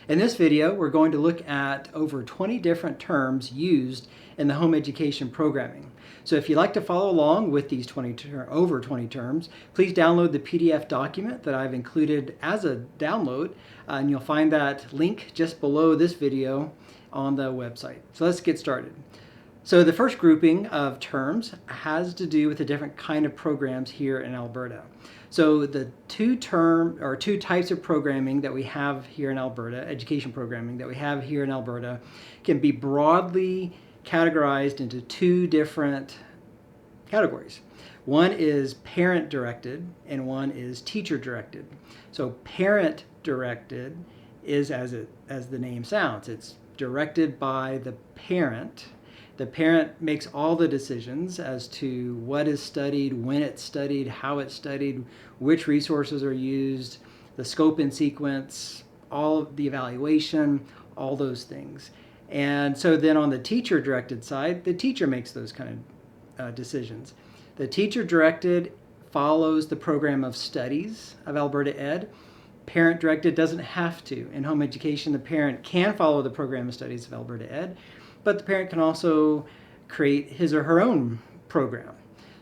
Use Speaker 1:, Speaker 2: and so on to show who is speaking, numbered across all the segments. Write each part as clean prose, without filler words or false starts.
Speaker 1: In this video, we're going to look at over 20 different terms used in the home education programming. So if you'd like to follow along with these over 20 terms, please download the PDF document that I've included as a download, and you'll find that link just below this video on the website. So let's get started. So the first grouping of terms has to do with the different kind of programs here in Alberta. So the two types of programming that we have here in Alberta, education programming that we have here in Alberta, can be broadly categorized into two different categories. One is parent-directed and one is teacher-directed. So parent-directed is as the name sounds. It's directed by the parent. The parent makes all the decisions as to what is studied, when it's studied, how it's studied, which resources are used, the scope and sequence, all of the evaluation, all those things. And so then on the teacher-directed side, the teacher makes those kind of decisions. The teacher-directed follows the program of studies of Alberta Ed. Parent-directed doesn't have to. In home education, the parent can follow the program of studies of Alberta Ed, but the parent can also create his or her own program.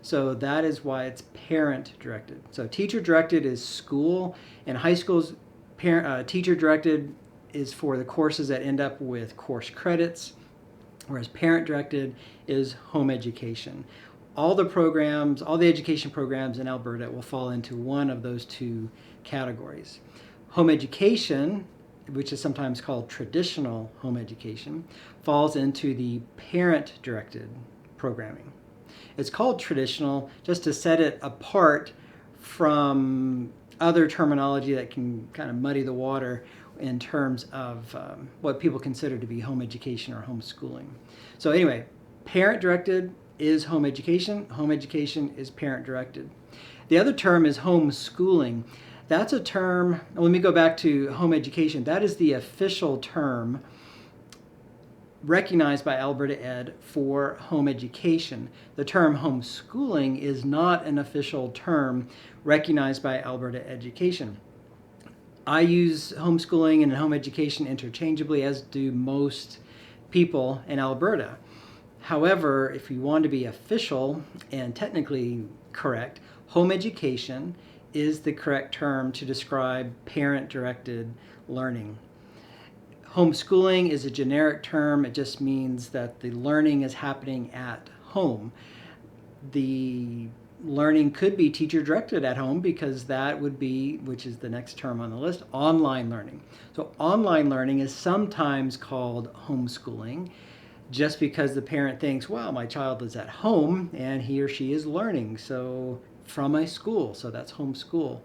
Speaker 1: So that is why it's parent-directed. So teacher-directed is school. In high schools, teacher-directed is for the courses that end up with course credits, whereas parent-directed is home education. All the education programs in Alberta will fall into one of those two categories. Home education, which is sometimes called traditional home education, falls into the parent-directed programming. It's called traditional just to set it apart from other terminology that can kind of muddy the water in terms of what people consider to be home education or homeschooling. So anyway, parent-directed is home education is parent-directed. The other term is homeschooling. That's a term, let me go back to home education. That is the official term recognized by Alberta Ed for home education. The term homeschooling is not an official term recognized by Alberta Education. I use homeschooling and home education interchangeably, as do most people in Alberta. However, if you want to be official and technically correct, home education is the correct term to describe parent-directed learning. Homeschooling is a generic term. It just means that the learning is happening at home. The learning could be teacher-directed at home because that would be, which is the next term on the list, online learning. So online learning is sometimes called homeschooling just because the parent thinks, well, my child is at home and he or she is learning from a school, so that's homeschool.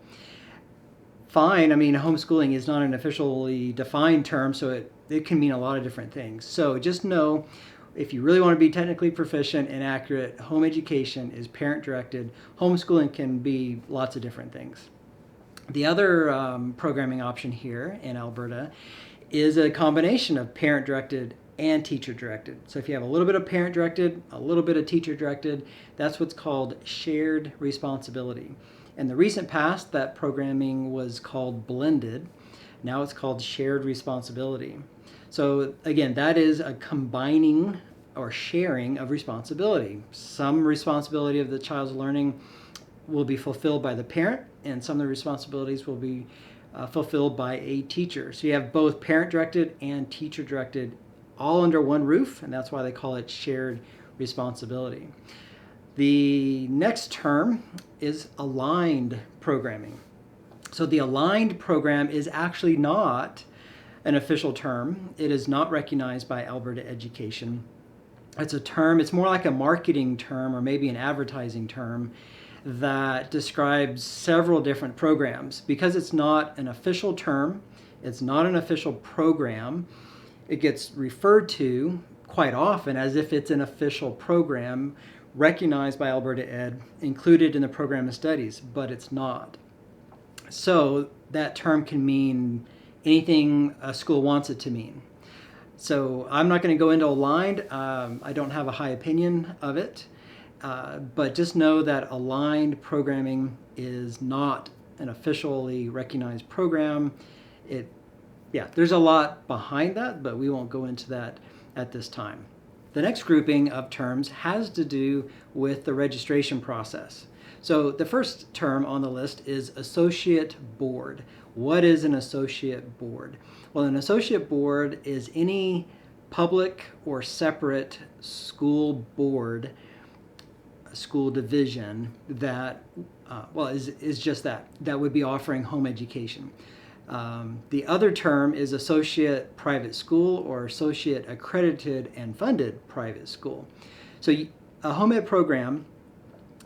Speaker 1: Fine, homeschooling is not an officially defined term, so it can mean a lot of different things. So just know, if you really want to be technically proficient and accurate, home education is parent-directed. Homeschooling can be lots of different things. The other programming option here in Alberta is a combination of parent-directed and teacher-directed. So if you have a little bit of parent-directed, a little bit of teacher-directed, that's what's called shared responsibility. In the recent past, that programming was called blended. Now it's called shared responsibility. So again, that is a combining or sharing of responsibility. Some responsibility of the child's learning will be fulfilled by the parent, and some of the responsibilities will be fulfilled by a teacher. So you have both parent-directed and teacher-directed all under one roof, and that's why they call it shared responsibility. The next term is aligned programming. So the aligned program is actually not an official term. It is not recognized by Alberta Education. It's a term, it's more like a marketing term or maybe an advertising term that describes several different programs. Because it's not an official term, it's not an official program, it gets referred to quite often as if it's an official program recognized by Alberta Ed, included in the program of studies, but it's not. So that term can mean anything a school wants it to mean. So I'm not going to go into aligned. I don't have a high opinion of it, but just know that aligned programming is not an officially recognized program. It yeah, there's a lot behind that, but we won't go into that at this time. The next grouping of terms has to do with the registration process. So the first term on the list is associate board. What is an associate board? Well, an associate board is any public or separate school board, school division that, is just that would be offering home education. The other term is associate private school or associate accredited and funded private school. So a home ed program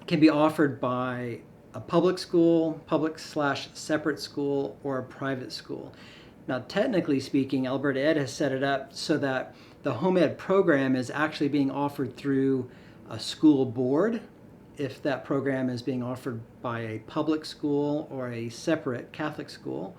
Speaker 1: can be offered by a public school, public/separate school, or a private school. Now, technically speaking, Alberta Ed has set it up so that the home ed program is actually being offered through a school board, if that program is being offered by a public school or a separate Catholic school,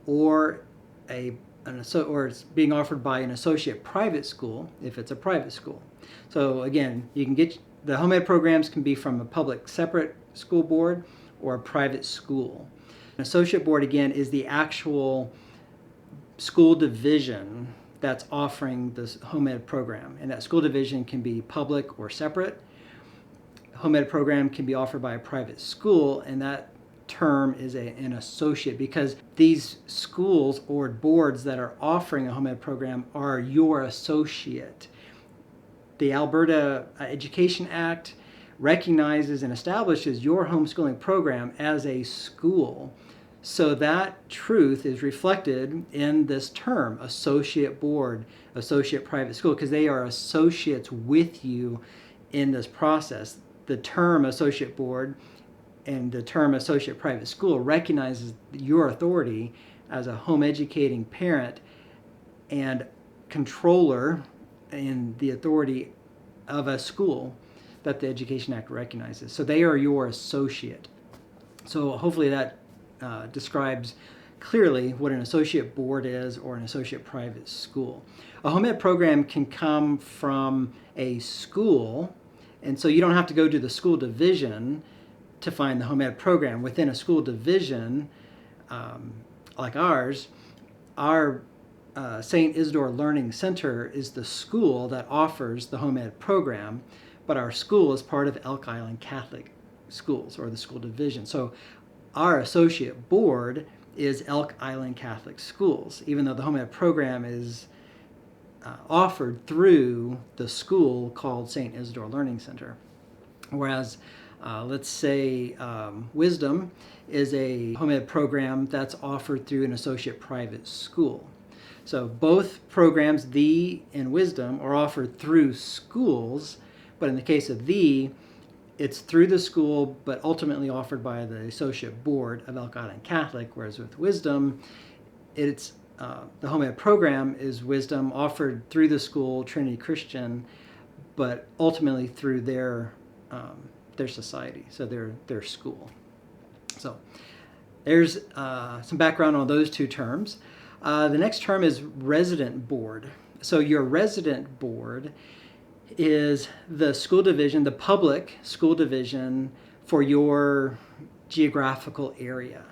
Speaker 1: or it's being offered by an associate private school if it's a private school. So again, you can get the home ed programs can be from a public separate school board or a private school. An associate board, again, is the actual school division that's offering this home ed program, and that school division can be public or separate. Home ed program can be offered by a private school, and that term is an associate, because these schools or boards that are offering a home ed program are your associate. The Alberta Education Act recognizes and establishes your homeschooling program as a school. So that truth is reflected in this term, associate board, associate private school, because they are associates with you in this process. The term associate board and the term associate private school recognizes your authority as a home educating parent and controller in the authority of a school that the Education Act recognizes. So they are your associate. So hopefully that describes clearly what an associate board is or an associate private school. A home ed program can come from a school, and so you don't have to go to the school division to find the home ed program. Within a school division like ours, our St. Isidore Learning Center is the school that offers the home ed program, but our school is part of Elk Island Catholic Schools, or the school division. So our associate board is Elk Island Catholic Schools, even though the home ed program is offered through the school called St. Isidore Learning Center. Whereas, let's say Wisdom is a home ed program that's offered through an associate private school. So both programs, The and Wisdom, are offered through schools, but in the case of The, it's through the school, but ultimately offered by the associate board of Elk Island Catholic, whereas with Wisdom, it's the home ed program is Wisdom, offered through the school, Trinity Christian, but ultimately through their society, so their school. So there's some background on those two terms. The next term is resident board. So your resident board is the school division, the public school division for your geographical area.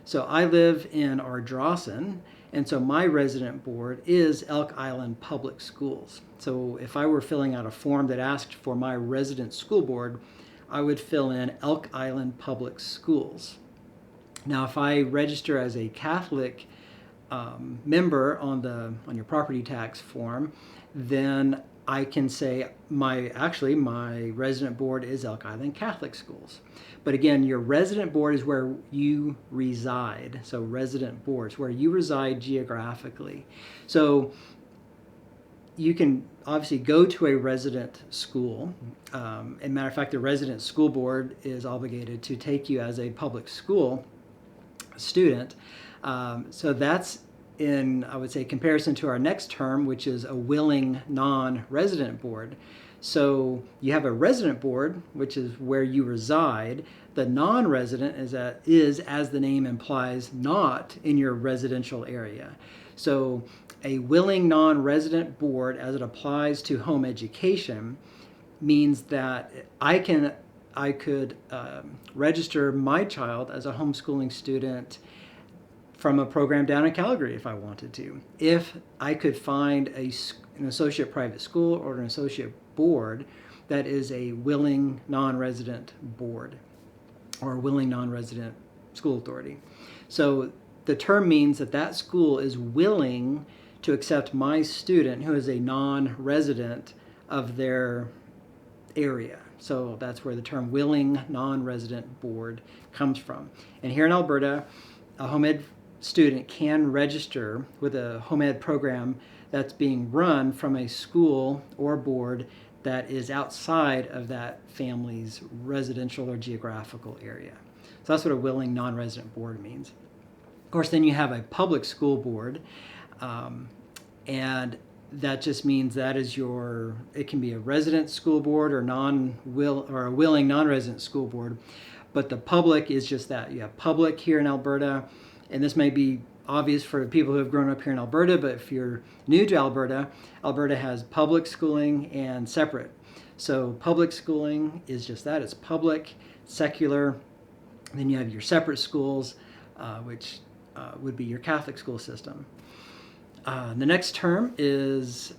Speaker 1: So I live in Ardrossan, and so my resident board is Elk Island Public Schools. So if I were filling out a form that asked for my resident school board, I would fill in Elk Island Public Schools. Now, if I register as a Catholic member on your property tax form, then I can say my resident board is Elk Island Catholic Schools. But again, your resident board is where you reside. So resident boards, where you reside geographically. So you can obviously go to a resident school. As a matter of fact, the resident school board is obligated to take you as a public school student. So that's in, I would say, comparison to our next term, which is a willing non-resident board. So you have a resident board, which is where you reside. The non-resident is, as the name implies, not in your residential area. So a willing non-resident board, as it applies to home education, means that I could register my child as a homeschooling student from a program down in Calgary if I wanted to. If I could find an associate private school or an associate board that is a willing non-resident board or a willing non-resident school authority. So the term means that that school is willing to accept my student who is a non-resident of their area. So that's where the term willing non-resident board comes from. And here in Alberta, a home ed student can register with a home ed program that's being run from a school or board that is outside of that family's residential or geographical area. So that's what a willing non-resident board means. Of course, then you have a public school board, and that just means that is it can be a resident school board or a willing non-resident school board, but the public is just that. You have public here in Alberta, and this may be obvious for people who have grown up here in Alberta, but if you're new to Alberta, Alberta has public schooling and separate. So public schooling is just that. It's public, secular. Then you have your separate schools, which would be your Catholic school system. The next term is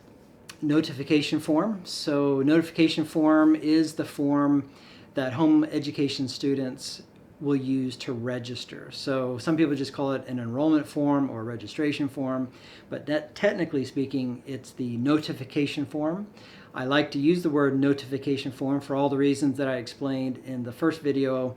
Speaker 1: notification form. So notification form is the form that home education students will use to register. So some people just call it an enrollment form or registration form, but technically speaking, it's the notification form. I like to use the word notification form for all the reasons that I explained in the first video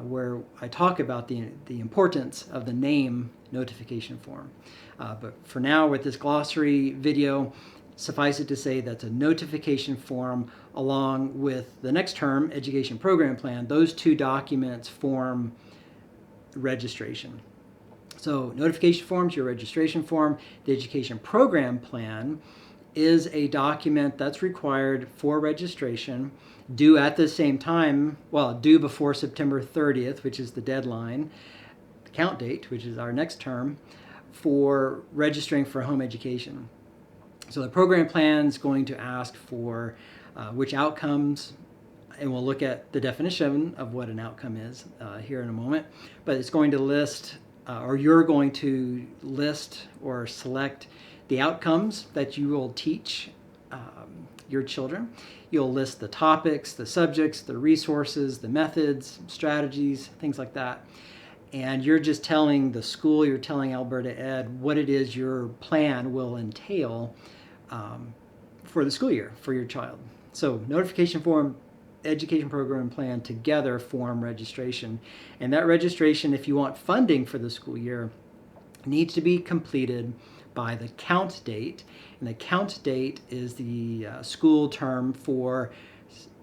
Speaker 1: where I talk about the importance of the name notification form. But for now, with this glossary video, suffice it to say that's a notification form along with the next term, education program plan. Those two documents form registration. So notification form's your registration form. The education program plan is a document that's required for registration, due at the same time, due before September 30th, which is the deadline, the count date, which is our next term, for registering for home education. So the program plan is going to ask for which outcomes, and we'll look at the definition of what an outcome is here in a moment, but it's going to list, or you're going to list or select the outcomes that you will teach your children. You'll list the topics, the subjects, the resources, the methods, strategies, things like that. And you're just telling the school, you're telling Alberta Ed what it is your plan will entail for the school year for your child. So notification form, education program plan together form registration. And that registration, if you want funding for the school year, needs to be completed by the count date. And the count date is the school term for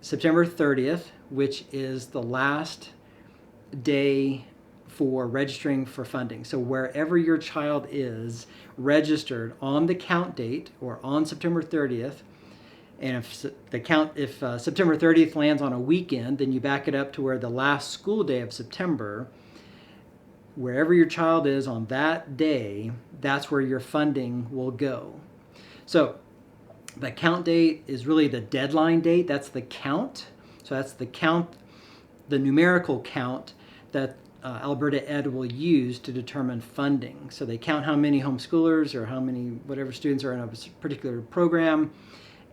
Speaker 1: September 30th, which is the last day for registering for funding. So wherever your child is registered on the count date or on September 30th, and if September 30th lands on a weekend, then you back it up to where the last school day of September, wherever your child is on that day, that's where your funding will go. So the count date is really the deadline date. That's the count. So that's the count, the numerical count that Alberta Ed will use to determine funding. So they count how many homeschoolers or how many whatever students are in a particular program,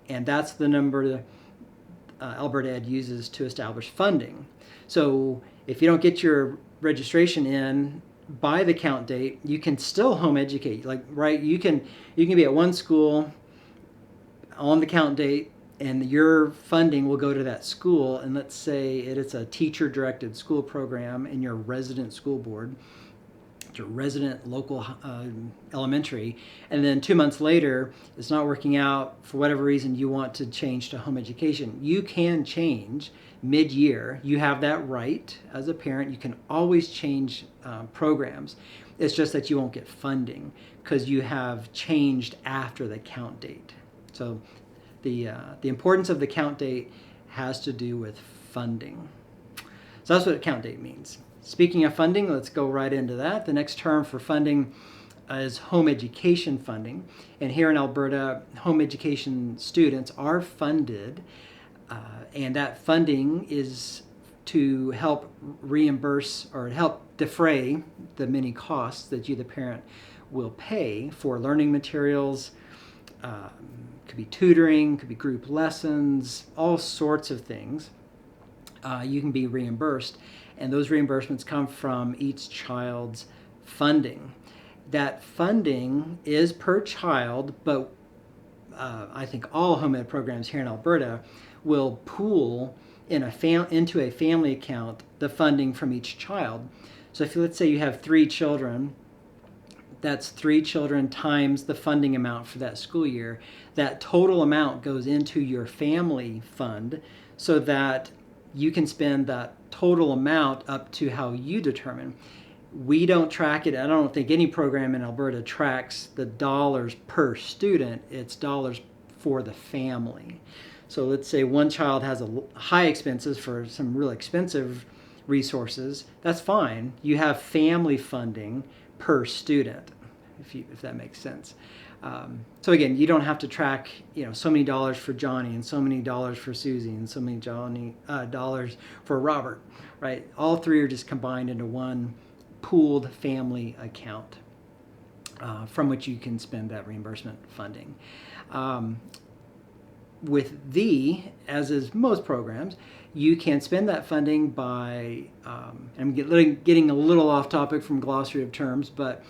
Speaker 1: and that's the number that Alberta Ed uses to establish funding. So if you don't get your registration in by the count date, you can still home educate. You can be at one school on the count date, and your funding will go to that school. And let's say it's a teacher-directed school program in your resident school board, your resident local elementary, and then 2 months later, it's not working out for whatever reason. You want to change to home education. You can change mid-year. You have that right as a parent. You can always change programs. It's just that you won't get funding because you have changed after the count date. So the importance of the count date has to do with funding. So that's what a count date means. Speaking of funding, let's go right into that. The next term for funding is home education funding. And here in Alberta, home education students are funded, and that funding is to help reimburse or help defray the many costs that you, the parent, will pay for learning materials. Could be tutoring, could be group lessons, all sorts of things. You can be reimbursed, and those reimbursements come from each child's funding. That funding is per child, but I think all home ed programs here in Alberta will pool into a family account the funding from each child. So if let's say you have 3 children, that's 3 children times the funding amount for that school year. That total amount goes into your family fund so that you can spend that total amount up to how you determine. We don't track it. I don't think any program in Alberta tracks the dollars per student. It's dollars for the family. So let's say one child has high expenses for some real expensive resources. That's fine. You have family funding per student, if that makes sense. So again, you don't have to track, so many dollars for Johnny and so many dollars for Susie and so many dollars for Robert, right? All 3 are just combined into one pooled family account from which you can spend that reimbursement funding. With as is most programs, you can spend that funding by, I'm getting a little off topic from glossary of terms, but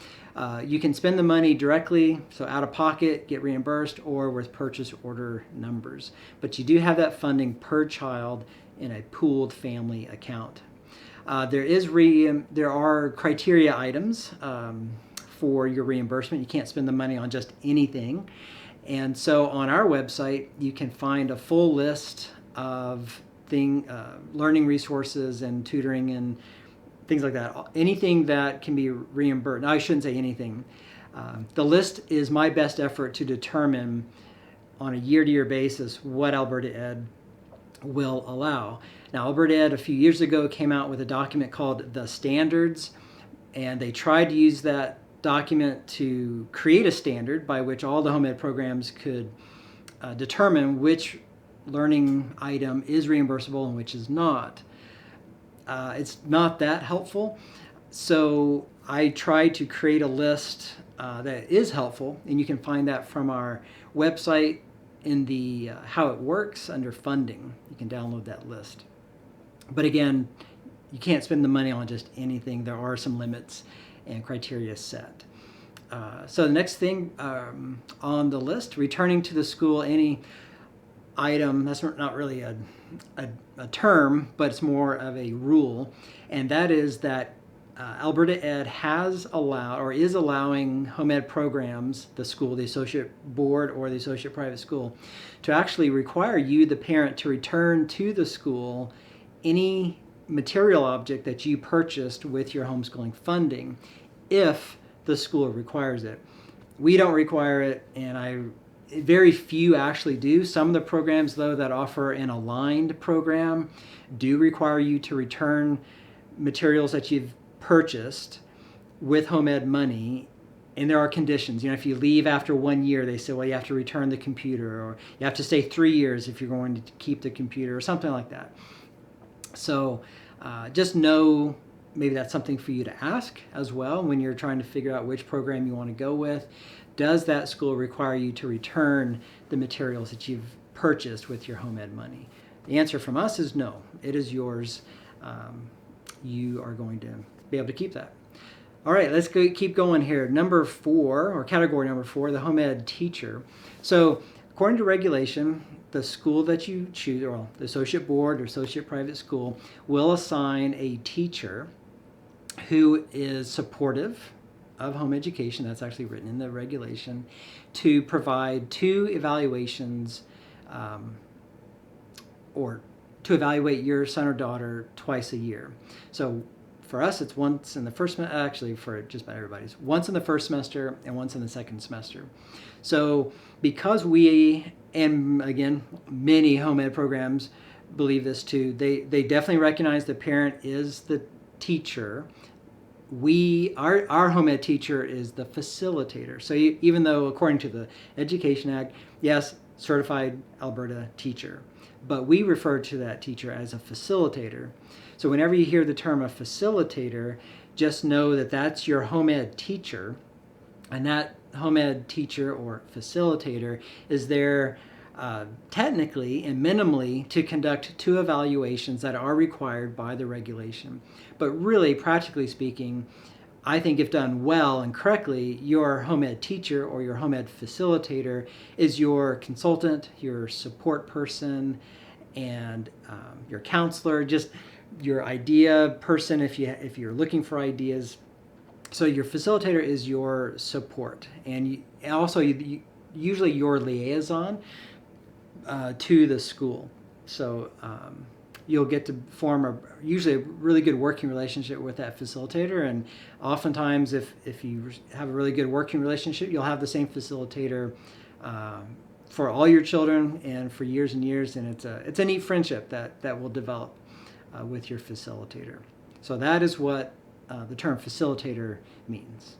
Speaker 1: you can spend the money directly, so out of pocket, get reimbursed, or with purchase order numbers. But you do have that funding per child in a pooled family account. There are criteria items for your reimbursement. You can't spend the money on just anything. And so on our website, you can find a full list of learning resources and tutoring and things like that. Anything that can be reimbursed. Now, I shouldn't say anything. The list is my best effort to determine on a year-to-year basis what Alberta Ed will allow. Now, Alberta Ed a few years ago came out with a document called The Standards, and they tried to use that document to create a standard by which all the home ed programs could determine which learning item is reimbursable and which is not. It's not that helpful, so I tried to create a list that is helpful, and you can find that from our website in the How It Works under funding. You can download that list. But again, you can't spend the money on just anything. There are some limits and criteria set. So the next thing on the list, returning to the school any item, that's not really a term, but it's more of a rule, and that is that Alberta Ed has allowed or is allowing home ed programs, the school, the associate board or the associate private school, to actually require you, the parent, to return to the school any material object that you purchased with your homeschooling funding if the school requires it. We don't require it, and very few actually do. Some of the programs, though, that offer an aligned program do require you to return materials that you've purchased with home ed money, and there are conditions. If you leave after 1 year, they say, well, you have to return the computer, or you have to stay 3 years if you're going to keep the computer, or something like that. So just know maybe that's something for you to ask as well when you're trying to figure out which program you want to go with. Does that school require you to return the materials that you've purchased with your home ed money? The answer from us is no. It is yours. You are going to be able to keep that. All right, let's keep going here. Number 4, or category number 4, the home ed teacher. So according to regulation, the school that you choose, or the associate board or associate private school, will assign a teacher who is supportive of home education, that's actually written in the regulation, to provide 2 evaluations or to evaluate your son or daughter twice a year. So for us, it's once in the first semester, actually for just about everybody, it's once in the first semester and once in the second semester. So because we, and again, many home ed programs believe this too, they definitely recognize the parent is the teacher. Our home ed teacher is the facilitator. So even though according to the Education Act, yes, certified Alberta teacher. But we refer to that teacher as a facilitator. So whenever you hear the term a facilitator, just know that that's your home ed teacher, and that home ed teacher or facilitator is there technically and minimally to conduct 2 evaluations that are required by the regulation. But really, practically speaking, I think if done well and correctly, your home ed teacher or your home ed facilitator is your consultant, your support person, and your counselor, just your idea person if you're looking for ideas. So your facilitator is your support, and also usually your liaison to the school. So you'll get to form usually a really good working relationship with that facilitator, and oftentimes if you have a really good working relationship, you'll have the same facilitator for all your children and for years and years, and it's a neat friendship that will develop with your facilitator. So that is what the term facilitator means.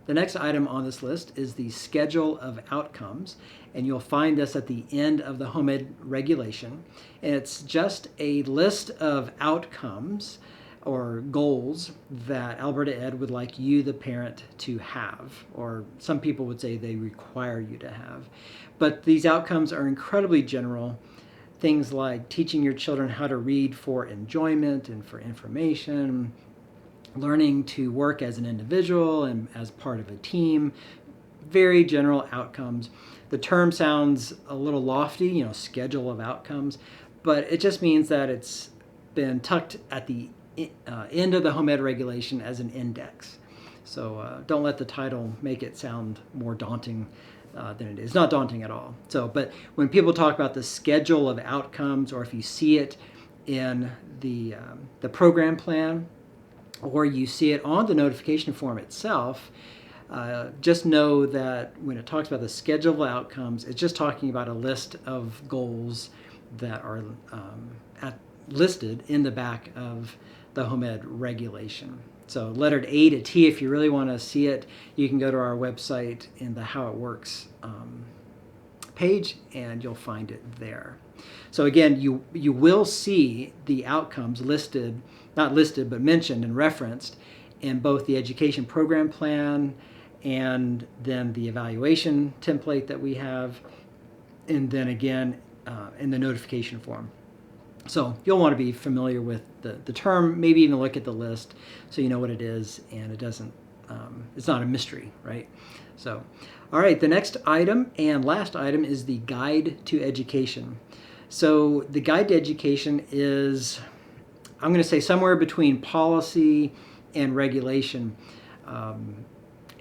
Speaker 1: The next item on this list is the schedule of outcomes, and you'll find this at the end of the home ed regulation. And it's just a list of outcomes or goals that Alberta Ed would like you, the parent, to have, or some people would say they require you to have. But these outcomes are incredibly general. Things like teaching your children how to read for enjoyment and for information, learning to work as an individual and as part of a team, very general outcomes. The term sounds a little lofty, schedule of outcomes, but it just means that it's been tucked at the end of the home ed regulation as an index. So don't let the title make it sound more daunting than it is. It's not daunting at all. But when people talk about the schedule of outcomes, or if you see it in the program plan, or you see it on the notification form itself, just know that when it talks about the schedule of outcomes, it's just talking about a list of goals that are listed in the back of the home ed regulation. So lettered A to T, if you really want to see it, you can go to our website in the How It Works page, and you'll find it there. So again, you will see the outcomes listed, not listed, but mentioned and referenced in both the education program plan and then the evaluation template that we have, and then again in the notification form. So you'll want to be familiar with the term, maybe even look at the list so you know what it is, and it doesn't, it's not a mystery, right? So, all right, the next item and last item is the Guide to Education. So the Guide to Education is, I'm going to say, somewhere between policy and regulation.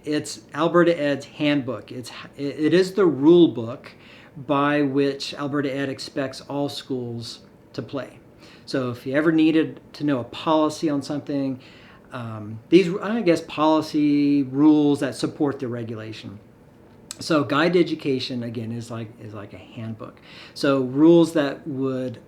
Speaker 1: It's Alberta Ed's handbook. It is the rule book by which Alberta Ed expects all schools to play. So if you ever needed to know a policy on something, these, I guess, policy rules that support the regulation. So Guide to Education, again, is like a handbook. So rules that would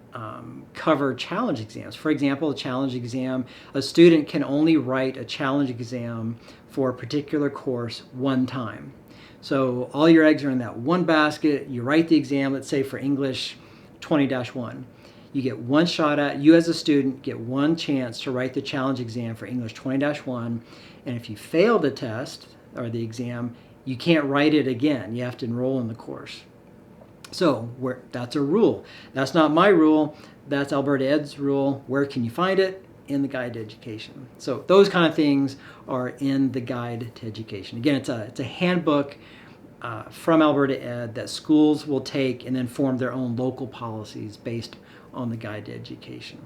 Speaker 1: cover challenge exams. For example, a challenge exam, a student can only write a challenge exam for a particular course one time. So all your eggs are in that one basket. You write the exam, let's say for English 20-1. You get one shot at, you as a student get one chance to write the challenge exam for English 20-1. And if you fail the test or the exam, you can't write it again. You have to enroll in the course. So that's a rule. That's not my rule. That's Alberta Ed's rule. Where can you find it? In the Guide to Education. So those kind of things are in the Guide to Education. Again, it's a handbook from Alberta Ed that schools will take and then form their own local policies based on the Guide to Education.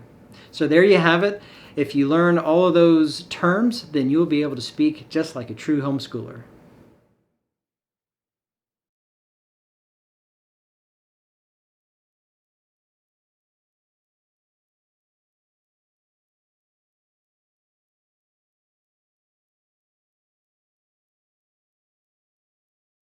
Speaker 1: So there you have it. If you learn all of those terms, then you'll be able to speak just like a true homeschooler.